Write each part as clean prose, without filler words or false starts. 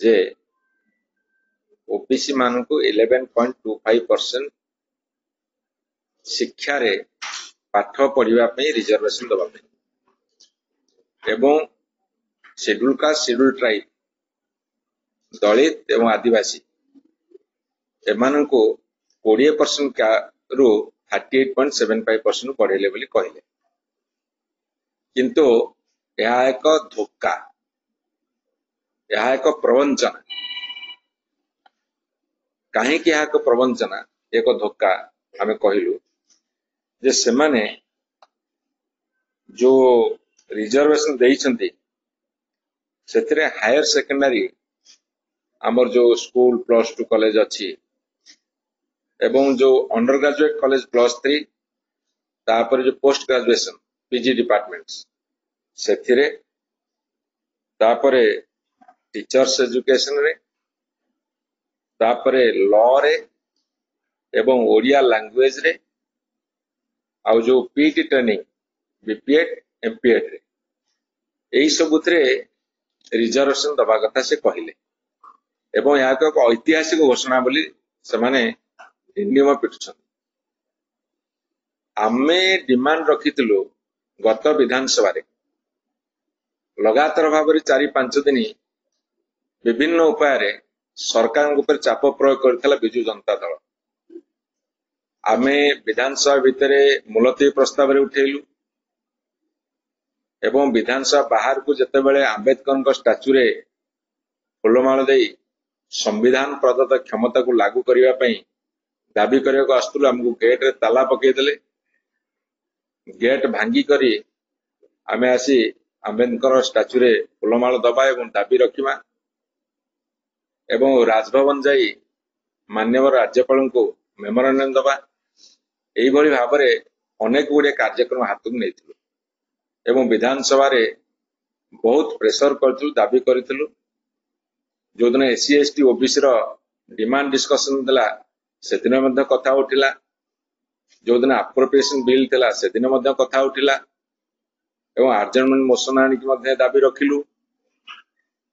जे OBC मान को 11.25% शिक्षा रे पाठ पढ़िबा पे रिजर्वेशन दबा पे एवं शेड्यूल कास्ट शेड्यूल ट्राइब दलित एवं आदिवासी एमान को 20% रु 38.75% बढ़ेले बोली कहले किंतु यह एक धोखा यह एक प्रवंचना कहीं यह एक प्रवंचना एक धोखा आमे कहलु जे सेमाने जो रिजर्वेशन देइछंती सेतरे हायर सेकेंडरी आमर जो स्कूल +2 कॉलेज अच्छी एवं जो अंडर ग्रेजुएट कॉलेज +3 तापर जो पोस्ट ग्रेजुएशन पीजी डिपार्टमेंट्स सेथिरे तापरे टीचर्स एजुकेशन रे तापरे लॉ रे एवं ओडिया लैंग्वेज रे आउ जो पीटी ट्रेनिंग बीपीएड एमपीएड रे एई सबुतरे रिजर्वेशन दबा कथा से कहले एवं या एक ऐतिहासिक घोषणा बोली से माने नियम पिटुछन आमे डिमांड रखितलु गत विधानसभा रे लगातार भाव 4-5 दिन विभिन्न उपाय रे सरकार ऊपर चाप प्रयोग करथिला बिजु जनता दल आमे विधानसभा भितरे मुलतवी प्रस्ताव रे उठेलु एवं विधानसभा बाहर को जते बेले आंबेडकर स्टाच्यू रे फुलमाल देई संविधान प्रदत्त क्षमता को लागू करिवा पई दाबी करिया आस्तुल हमको गेट रे ताला पके देले गेट भांगी करी आमे आसी आंबेडकर स्टाच्यू रे फुलमाल दबा एवं दाबी रखिमा एवं राजभवन जाई माननीय राज्यपाल को मेमोरेंडम दबा एई भली भाबरे अनेक गुडे कार्यक्रम हाथ में नेथिलु एवं विधानसभा रे बहुत प्रेशर करथिलु दाबी करथिलु जो दिन एससी एसटी ओबीसी रो डिमांड डिस्कशन देला से दिन मध्ये कथा उठिला जो दिन अप्रोप्रिएशन बिल थिला से दिन मध्ये कथा उठिला एवं आर्जमेंट मोशन आनी मध्ये दाबी रखिलु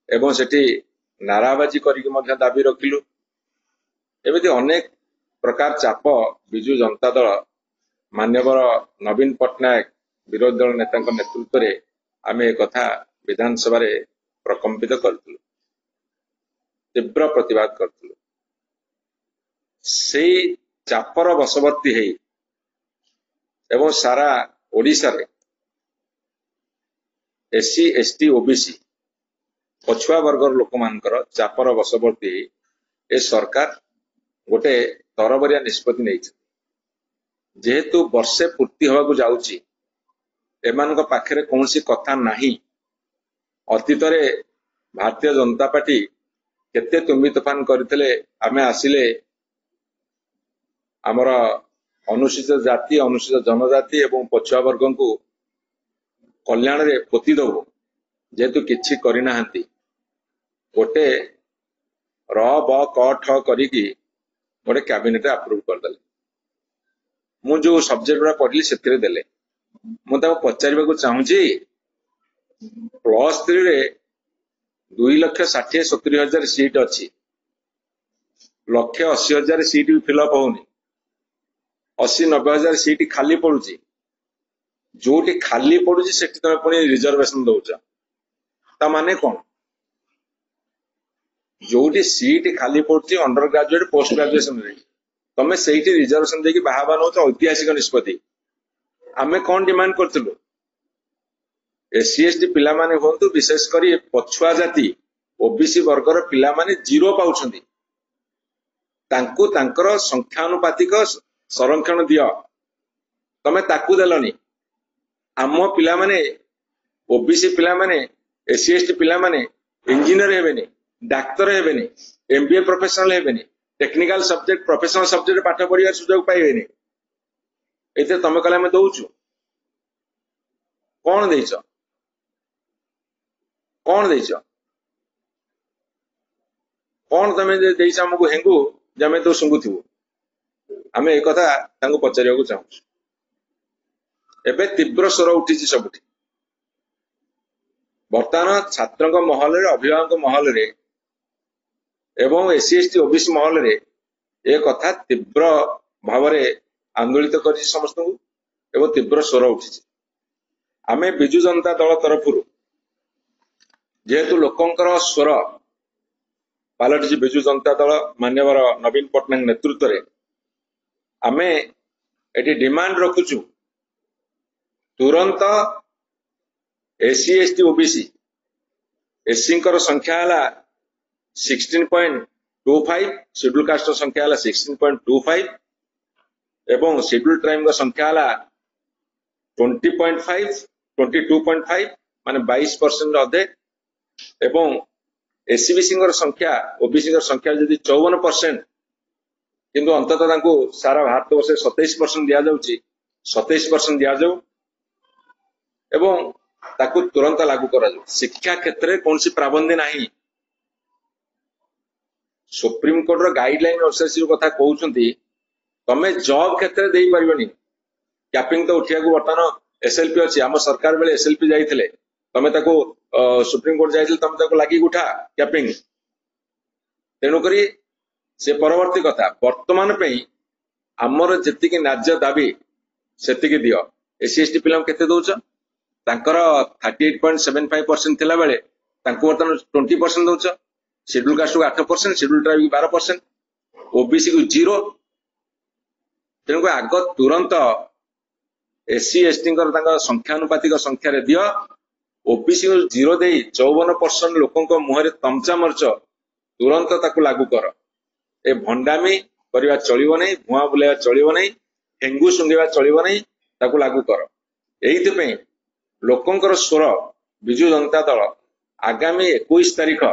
एवं सेठी नाराबाजी करिक मध्ये दाबी रखिलु एमिति अनेक प्रकार चाप बिजु जनता दल मान्यवर नवीन पटनायक विरोधी दल नेता नेतृत्व रे आमे कथा विधानसभा रे प्रकंपित करथुलु तीव्र प्रतिवाद करथुलु से चापर बसवर्ती है एवं सारा ओडिशा रे एससी एसटी ओबीसी पछुआ वर्गर लोक मानकर चापर बसवर्ती ए सरकार गोटे तरबरिया निष्पत्ति नहीं जेहेतु वर्षे पूर्ति होगा जाउची एमान पाखे कौन सी कथा नहीं अतीत रे भारतीय जनता पार्टी केते तुम्बी तोफान करथिले आमे आसिले आमर अनुसूचित जाति अनुसूचित जनजाति एवं पछुआ वर्ग को कल्याण रे पोती दबो जेहेतु किछि करि नाहंती गोटे र ब क ठ करिकी गोटे कैबिनेट अप्रूव कर देले मु जो सब्जेक्ट रा पढ़ली सेतिरे देले मु ता पचारिबा को चाहूची +3 रे 2,60,70,000 सीट अच्छी 1,80,000 सीट भी फिलअप होनी 80-90,000 सीट खाली पड़ुची जोटी खाली पड़ुची सेठी तमे पुणी रिजर्वेशन दउछ ता माने कोन जोटी सीट खाली पड़ुची अंडर ग्रेजुएट पोस्ट ग्रेजुएशन रे तमे सेठी रिजर्वेशन देकी बाहाबा नउछ ऐतिहासिक निष्पत्ति आमे कोन डिमांड करथिलु एससी एसटी पिला माने होंतु विशेष करी पछुआ जाति ओबीसी वर्गर पिला माने जीरो पाउछंती तांकु तांकर संख्यानुपातिक संरक्षण दियो तमे ताकु देलनी आम पिला माने ओबीसी पिला माने एससी एसटी पिला माने इंजीनियर हेबेनी डाक्टर हेबेनी एमबीए प्रोफेशनल हेबेनी टेक्निकल सब्जेक्ट प्रोफेशनल सब्जेक्ट पाठ पढ़िया सुजोग पाइबेनी एते तमे कला में दउछु कोन देइछ कौन देइछ कौन तमे देइछ हमको हेंगु जमे तो सुंगुथिबो आमे एक कथा तांको पचारिया को चाहू एबे तीव्र स्वर उठिछि सबुठी वर्तमान छात्रक महल रे अभिभावक महल रे एवं एससी एसटी ओबीसी महल रे ए कथा तीव्र भाव आंदोलित कर समस्त एवं तीव्र स्वर उठी आमे बिजु जनता दल तरफ जेहेतु लोकंकर स्वर पालटी बिजु जनता दल मान्यवर नवीन पट्टनायक नेतृत्व रे आमे एटी डिमांड रखुचु तुरंत एससी एसटी ओबीसी एससी संख्या है 16.25 शेड्यूल कास्ट संख्या है 16.25 एवं शेड्यूल ट्राइब संख्या है 20.5 22.5 माने 22% अधे एवं एससीबीसी संख्या ओबीसी संख्या जदि 54% किंतु अंततः सारा भारत वर्ष 27% दिया जाउची 27% दिया जाऊ एवं ताकू तुरंत लागू करा जाऊ शिक्षा क्षेत्र में कौन सी प्राबंधी नहीं सुप्रीम कोर्ट रो गाइडलाइन अनुसार कथा कहउछंती तमे जॉब क्षेत्र दे परिबनी कैपिंग तो उठिया को बर्तमान एसएलपी अछि हम सरकार बेले एसएलपी जाइथिले तमे ताको सुप्रीम कोर्ट जाइथिले तमे ताको लागि उठा कैपिंग तेनु करी से परवर्ती कथा वर्तमान पे आमर जेतिकी न्याज्य दाबी सेतिकी दियो एससी एसटी पिलाम केते दउछ तांकर 38.75% थिला बेले तांको वर्तमान 20% दउछ शेड्यूल कास्ट को 8% शेड्यूल ट्राइब को 12% ओबीसी को 0 तेणु आग तुरंत एससी एसटी संख्यानुपातिक संख्या रे दियो ओबीसी को 0 दे 54% लोकों मुहरे तमचा मर्च तुरंत ताकू लागू कर ए भंडामी करवा चलिबो नहीं भुआ बुलाइबा चलिबो नहीं हेंगु सुंगेबा चलिबो नहीं ताकू लागू कर एइति पे लोकंकर स्वर बिजु जनता दल आगामी 21 तारीख